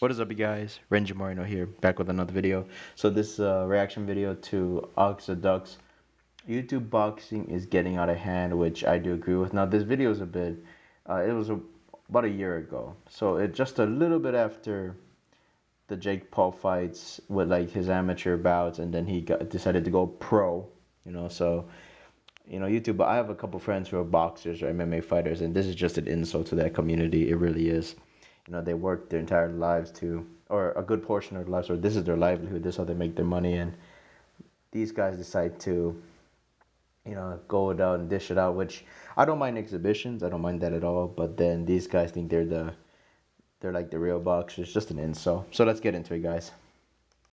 What is up, you guys? R.A.Moreno here, back with another video. So this reaction video to Ducks. YouTube boxing is getting out of hand, which I do agree with. Now this video is about a year ago, so it's just a little bit after the Jake Paul fights with like his amateur bouts, and then he decided to go pro. So YouTube. I have a couple friends who are boxers or MMA fighters, and this is just an insult to that community. It really is. They work their entire lives or a good portion of their lives, or this is their livelihood. This is how they make their money, and these guys decide to, go out and dish it out. Which I don't mind exhibitions. I don't mind that at all. But then these guys think they're like the real boxers. Just an insult. So let's get into it, guys.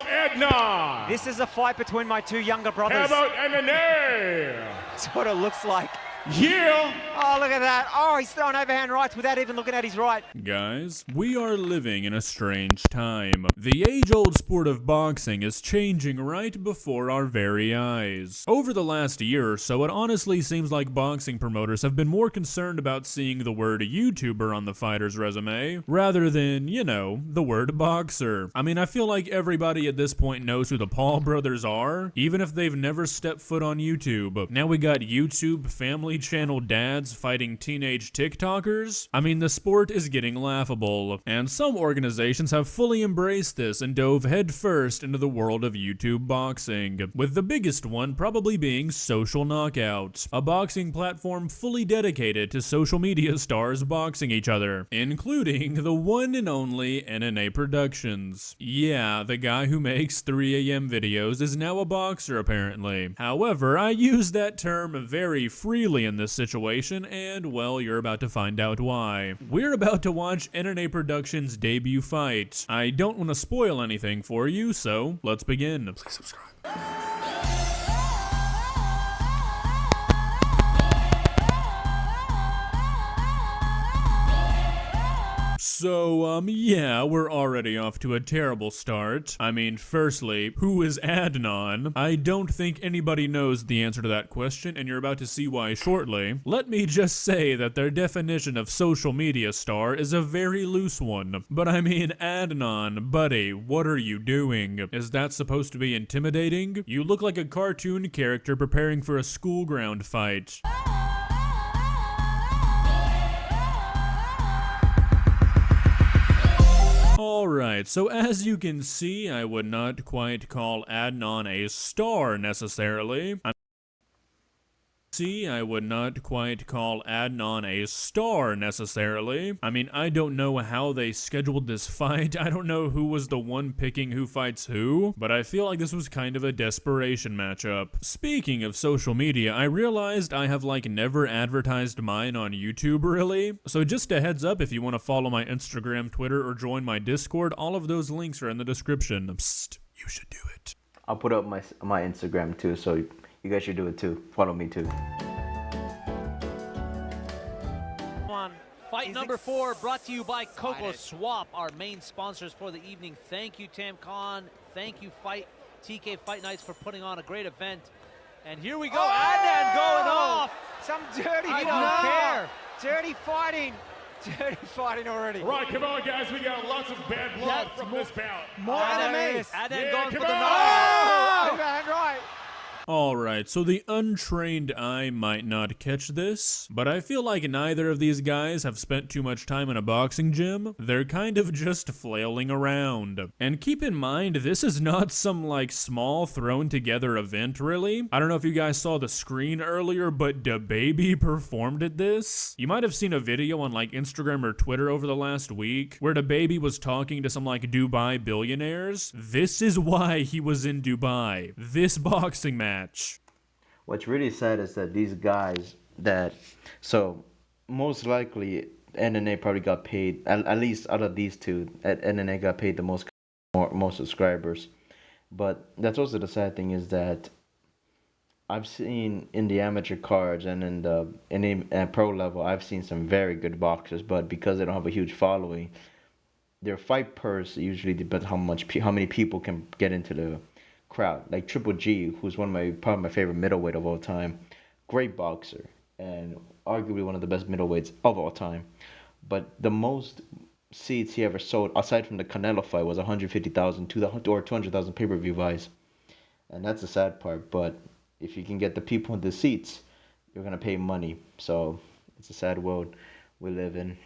Adnan. This is a fight between my two younger brothers. How about N&A? That's what it looks like. Yeah. Oh, look at that. Oh, he's throwing overhand rights without even looking at his right. Guys, we are living in a strange time. The age-old sport of boxing is changing right before our very eyes. Over the last year or so, it honestly seems like boxing promoters have been more concerned about seeing the word YouTuber on the fighter's resume, rather than, the word boxer. I mean, I feel like everybody at this point knows who the Paul brothers are, even if they've never stepped foot on YouTube. Now we got YouTube Family Channel dads fighting teenage TikTokers. I mean, the sport is getting laughable, and some organizations have fully embraced this and dove headfirst into the world of YouTube boxing, with the biggest one probably being Social Knockout, a boxing platform fully dedicated to social media stars boxing each other, including the one and only N&A Productions. Yeah, the guy who makes 3 a.m. videos is now a boxer apparently. However, I use that term very freely in this situation, and well, you're about to find out why. We're about to watch N&A Productions' debut fight. I don't want to spoil anything for you, so let's begin. Please subscribe. So, yeah, we're already off to a terrible start. I mean, firstly, who is Adnan? I don't think anybody knows the answer to that question, and you're about to see why shortly. Let me just say that their definition of social media star is a very loose one. But I mean, Adnan, buddy, what are you doing? Is that supposed to be intimidating? You look like a cartoon character preparing for a school ground fight. Alright, so as you can see, I would not quite call Adnan a star necessarily. I would not quite call Adnan a star necessarily. I mean, I don't know how they scheduled this fight. I don't know who was the one picking who fights who, but I feel like this was kind of a desperation matchup. Speaking of social media, I realized I have like never advertised mine on YouTube really. So just a heads up, if you want to follow my Instagram, Twitter, or join my Discord, all of those links are in the description. Psst, you should do it. I'll put up my Instagram too, so you guys should do it too. Follow me too. Fight number 4 brought to you by Coco Swap, our main sponsors for the evening. Thank you, Tam Khan. Thank you, TK Fight Nights, for putting on a great event. And here we go, Adnan going off. Some dirty, I don't care. Dirty fighting. Dirty fighting already. Right, come on, guys. We got lots of bad blood from this bout. More enemies. Adnan Yeah, going come for the on. knock. Overhand right. Alright, so the untrained eye might not catch this, but I feel like neither of these guys have spent too much time in a boxing gym. They're kind of just flailing around. And keep in mind, this is not some like small thrown together event really. I don't know if you guys saw the screen earlier, but DaBaby performed at this. You might have seen a video on like Instagram or Twitter over the last week where DaBaby was talking to some like Dubai billionaires. This is why he was in Dubai. This boxing match. What's really sad is that these guys so most likely N&A probably got paid, at least out of these two, N&A got paid the most subscribers. But that's also the sad thing, is that I've seen in the amateur cards and in the pro level, I've seen some very good boxers, but because they don't have a huge following, their fight purse usually depends how many people can get into the crowd. Like Triple G, who's probably my favorite middleweight of all time, great boxer and arguably one of the best middleweights of all time. But the most seats he ever sold, aside from the Canelo fight, was 150,000 to the or 200,000 pay-per-view buys, and that's the sad part. But if you can get the people in the seats, you're gonna pay money. So it's a sad world we live in.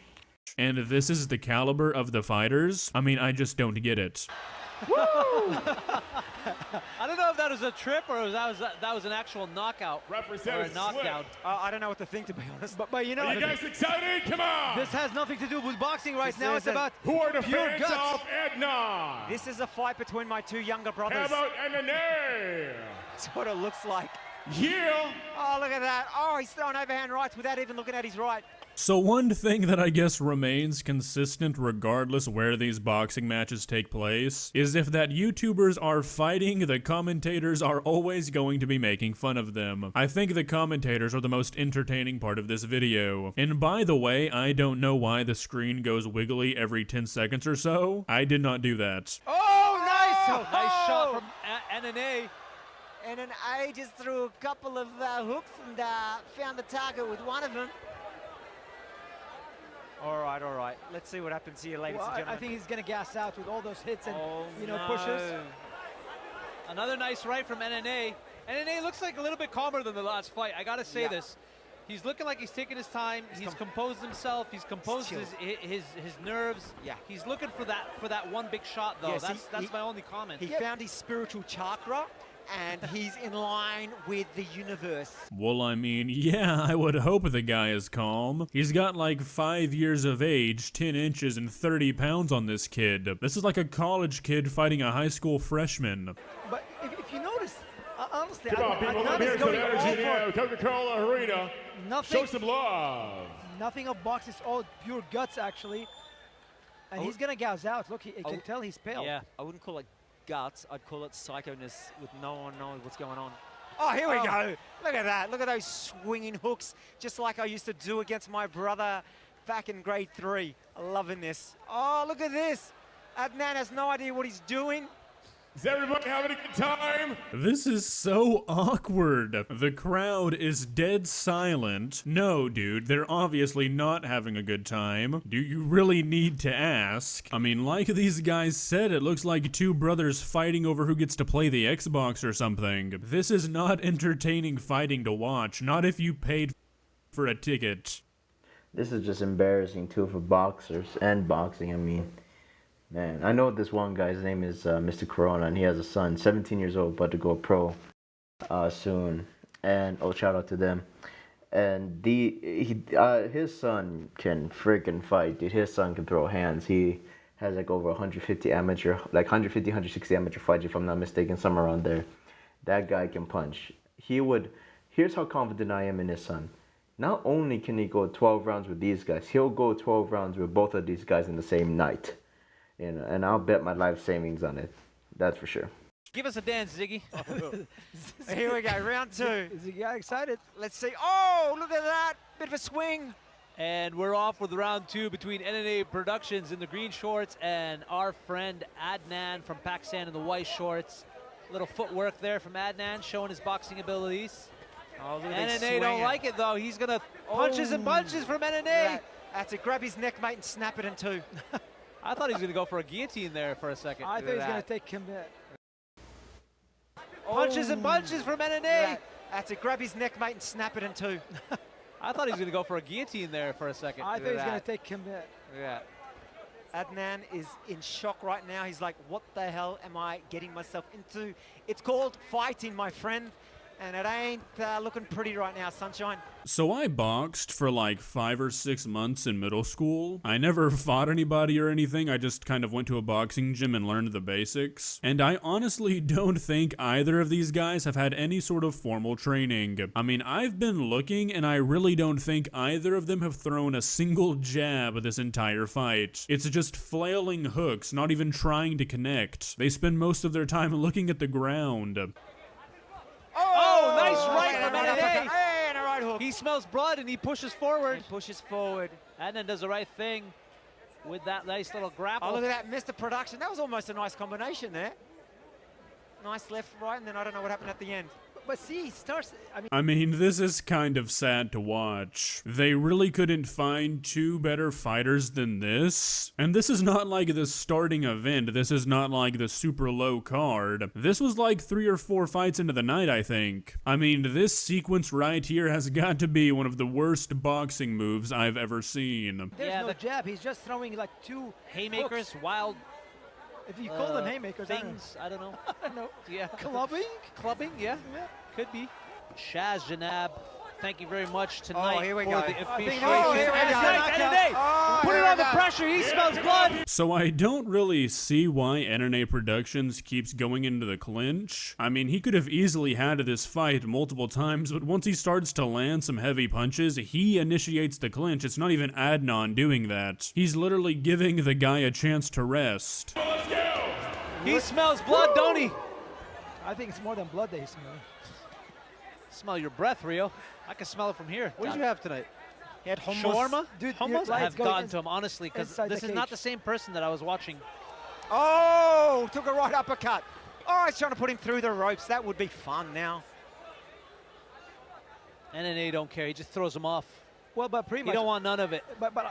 And this is the caliber of the fighters? I mean, I just don't get it. I don't know if that was a trip or that was an actual knockout or Representative a knockdown. I don't know what to think, to be honest. But you know, Are you guys excited? Come on! this has nothing to do with boxing right This now. It's isn't. about Who are the pure fans guts. of Adnan? This is a fight between my two younger How brothers. about N&A? That's what it looks like. Yeah! Oh, look at that. Oh, he's throwing overhand rights without even looking at his right. So one thing that I guess remains consistent regardless where these boxing matches take place is if that YouTubers are fighting, the commentators are always going to be making fun of them. I think the commentators are the most entertaining part of this video. And by the way, I don't know why the screen goes wiggly every 10 seconds or so. I did not do that. Oh, nice! Oh, nice shot from N&A. N&A just threw a couple of hooks and found the target with one of them. All right. Let's see what happens here, ladies Well, and gentlemen. I think he's gonna gas out with all those hits and Oh, pushes. Another nice right from N&A. N&A looks like a little bit calmer than the last fight. I gotta say this. He's looking like he's taking his time. He's composed himself. He's composed his nerves. Yeah. He's looking for that one big shot though. Yes, that's my only comment. He found his spiritual chakra, and he's in line with the universe. Well, I mean, yeah, I would hope the guy is calm. He's got like 5 years of age, 10 inches, and 30 pounds on this kid. This is like a college kid fighting a high school freshman. But if you notice, honestly, Come on, people, let Adnan me is hear some going all energy now. for Coca-Cola Arena. nothing. Show some love. Nothing of boxing. It's all pure guts, actually. And he's gonna gouge out. Look, you can tell he's pale. Yeah. I wouldn't call it guts. I'd call it psychoness with no one knowing what's going on. Oh, here we go. Look at that. Look at those swinging hooks, just like I used to do against my brother back in grade 3. I'm loving this. Oh, look at this. Adnan has no idea what he's doing. Is everybody having a good time? This is so awkward. The crowd is dead silent. No, dude, they're obviously not having a good time. Do you really need to ask? I mean, like these guys said, it looks like two brothers fighting over who gets to play the Xbox or something. This is not entertaining fighting to watch, not if you paid for a ticket. This is just embarrassing too for boxers and boxing. I mean, man, I know this one guy's name is Mr. Corona, and he has a son, 17 years old, about to go pro soon. And shout out to them. And his son can freaking fight, dude. His son can throw hands. He has like over 150 amateur, like 150, 160 amateur fights, if I'm not mistaken, somewhere around there. That guy can punch. Here's how confident I am in his son. Not only can he go 12 rounds with these guys, he'll go 12 rounds with both of these guys in the same night. You know, and I'll bet my life savings on it. That's for sure. Give us a dance, Ziggy. Here we go, round 2. Is he excited? Let's see. Oh, look at that. Bit of a swing. And we're off with round 2 between N&A Productions in the green shorts and our friend Adnan from Pakistan in the white shorts. Little footwork there from Adnan, showing his boxing abilities. Oh, look at this N&A don't swing. like it though. He's gonna punches and bunches from N&A. That's it. Grab his neck, mate, and snap it in two. I thought he was gonna go for a guillotine there for a second. I thought he was gonna take him there. Punches and bunches from N&A. That's it. Grab his neck, mate, and snap it in two. I thought he was gonna go for a guillotine there for a second. I thought he was gonna take him there. Yeah. Adnan is in shock right now. He's like, what the hell am I getting myself into? It's called fighting, my friend. And it ain't looking pretty right now, sunshine. So I boxed for like 5 or 6 months in middle school. I never fought anybody or anything. I just kind of went to a boxing gym and learned the basics. And I honestly don't think either of these guys have had any sort of formal training. I mean, I've been looking and I really don't think either of them have thrown a single jab this entire fight. It's just flailing hooks, not even trying to connect. They spend most of their time looking at the ground. Oh, nice right from N&A. Hey, and a right hook. He smells blood and he pushes forward. He pushes forward. Adnan does the right thing with that nice little grapple. Oh, look at that, Mr. Production. That was almost a nice combination there. Nice left, right, and then I don't know what happened at the end. But see, he starts. I mean, this is kind of sad to watch. They really couldn't find two better fighters than this. And this is not like the starting event. This is not like the super low card. This was like 3 or 4 fights into the night, I think. I mean, this sequence right here has got to be one of the worst boxing moves I've ever seen. There's Yeah, no the jab. He's just throwing like 2 haymakers, hooks. wild If you call them haymakers, things. I don't know. I don't know. Yeah. Clubbing? Clubbing, yeah. Yeah. Could be. Shaz Janab, thank you very much tonight here we for go. the I think- officiation. oh, here we And go. tonight, Knockout. N&A, Oh, put here it we on the go. pressure. He smells blood. So I don't really see why N&Aproductions keeps going into the clinch. I mean, he could have easily had this fight multiple times, but once he starts to land some heavy punches, he initiates the clinch. It's not even Adnan doing that. He's literally giving the guy a chance to rest. Let's go. He smells blood, don't he? I think it's more than blood that he's smelling. Smell your breath, Rio. I can smell it from here. What did you have tonight? He had hummus. Shawarma? Dude, Hummus? your I lights have go gotten in- to him, honestly, because inside this the is not cage. the same person that I was watching. Oh, took a right uppercut. Oh, he's trying to put him through the ropes. That would be fun now. N&A don't care. He just throws him off. Well, but pretty He much. don't want none of it. But do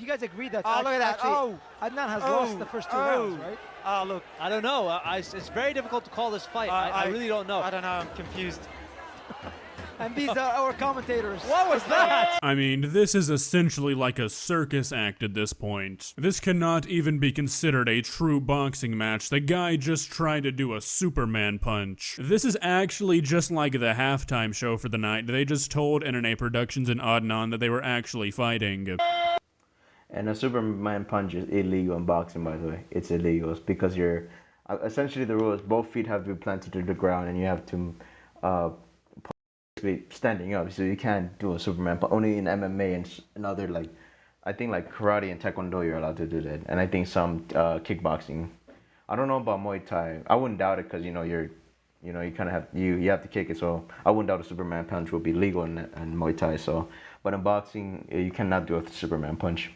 you guys agree that? Oh, look at that. Actually, Oh. Adnan has Oh. lost the first 2 rounds, right? Oh, look. I don't know. It's very difficult to call this fight. I really don't know. I don't know. I'm confused. And these are our commentators. What was that? I mean, this is essentially like a circus act at this point. This cannot even be considered a true boxing match. The guy just tried to do a Superman punch. This is actually just like the halftime show for the night. They just told N&Aproductions and Adnan that they were actually fighting. And a Superman punch is illegal in boxing, by the way. It's illegal. It's because you're essentially the rule is both feet have to be planted to the ground, and you have to basically standing up. So you can't do a Superman punch. Only in MMA and other like, I think like karate and taekwondo you're allowed to do that, and I think some kickboxing. I don't know about Muay Thai. I wouldn't doubt it because you kind of have you have to kick it. So I wouldn't doubt a Superman punch would be legal in Muay Thai. So, but in boxing you cannot do a Superman punch.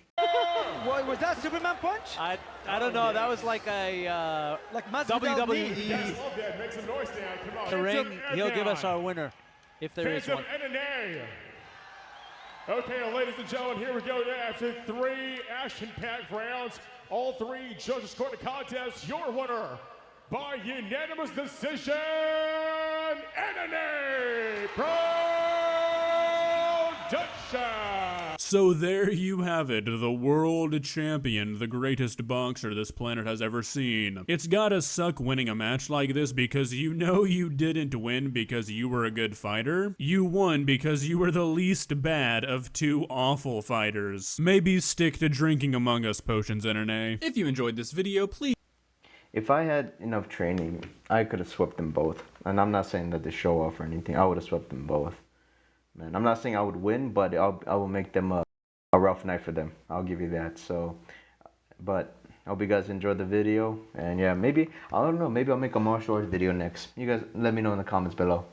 What, was that Superman punch? I don't know. That was like a Like Masvidal knee. WWE Yes, love that. Make some noise now. Come on. the Fans ring. of He'll give us N&A. our winner, if there is Fans one. of N&A. Okay, ladies and gentlemen, here we go. After 3 action-packed rounds, all 3 judges scored the contest. Your winner by unanimous decision, N&A Production. So there you have it, the world champion, the greatest boxer this planet has ever seen. It's gotta suck winning a match like this because you know you didn't win because you were a good fighter. You won because you were the least bad of 2 awful fighters. Maybe stick to drinking Among Us potions, N&A. If you enjoyed this video, please... If I had enough training, I could have swept them both. And I'm not saying that to show off or anything. I would have swept them both. Man, I'm not saying I would win, but I will make them a rough night for them. I'll give you that. So, but I hope you guys enjoyed the video. And yeah, maybe, I don't know, maybe I'll make a martial arts video next. You guys let me know in the comments below.